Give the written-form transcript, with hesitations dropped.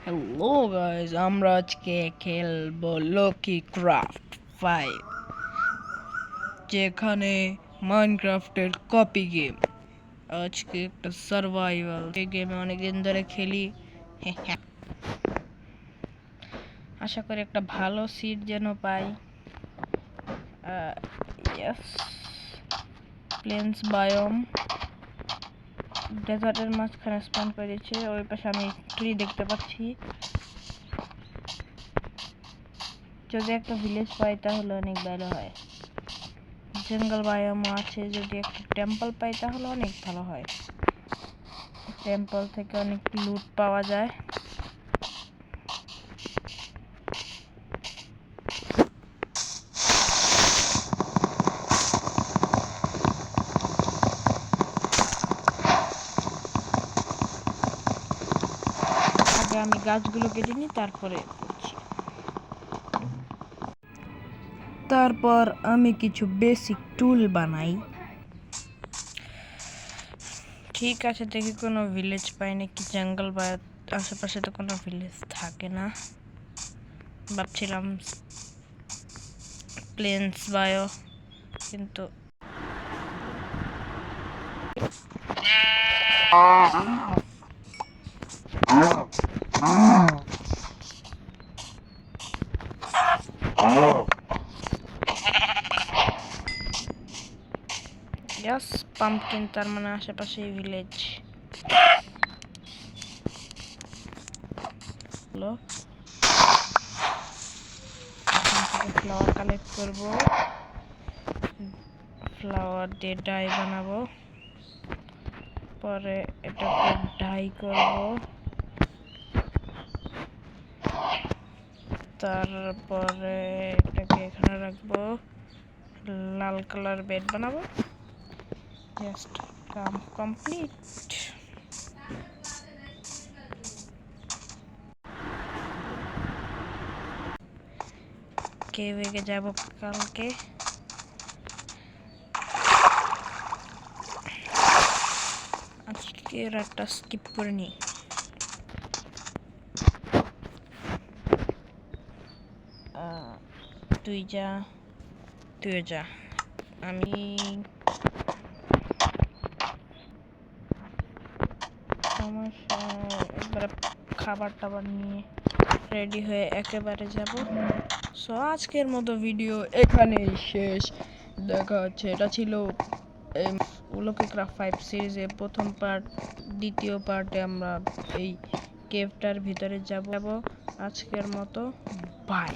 Hello guys, আমরা আজকে খেলবো লকি ক্রাফট 5, যেখানে মাইনক্রাফটের কপি গেম। আজকে একটা সার্ভাইভাল গেমে অনেকদিন ধরে খেলি। আশা করি একটা ভালো সিট যেন পাই। ইয়েস, প্লেন্স বায়োম, ডেজার্টের মাঝখানে স্পন করেছে। ওই পাশে আমি ট্রি দেখতে পাচ্ছি। যদি একটা ভিলেজ পাই তাহলে অনেক ভালো হয়। জঙ্গল বায়োমও আছে, যদি একটা টেম্পল পাই তাহলে অনেক ভালো হয়। টেম্পল থেকে অনেক লুট পাওয়া যায়। আগে আমি গাছগুলো কেটে নিই, তারপর আমি কিছু বেসিক টুল বানাই। ঠিক আছে, দেখি কোনো ভিলেজ পাই নাকি। জঙ্গল বা আশেপাশে তো কোনো ভিলেজ থাকে না। ভাবছিলাম প্লেন্স বায়ো, কিন্তু ইয়াস, পাম্পকিন, তার মানে আশেপাশে ভিলেজ। হ্যালো, ফ্লাওয়ার কালেক্ট করবো, ফ্লাওয়ার দিয়ে ডাই বানাবো, পরে এটাকে ডাই করব, তারপরে এটাকে এখানে রাখবো, লাল কালার বেড বানাবো। জাস্ট কাম কমপ্লিট। কেভে যাব কালকে। আজকে রাতটা স্কিপ করে নিই। তুই যা, আমি একবারে খাবার টাবার নিয়ে রেডি হয়ে একেবারে যাব। সো আজকের মতো ভিডিও এখানেই শেষ। দেখা হচ্ছে। এটা ছিল লকি ক্রাফট 5 সিরিজের প্রথম পার্ট। দ্বিতীয় পার্টে আমরা এই কেভটার ভিতরে যাব। আজকের মতো বাই।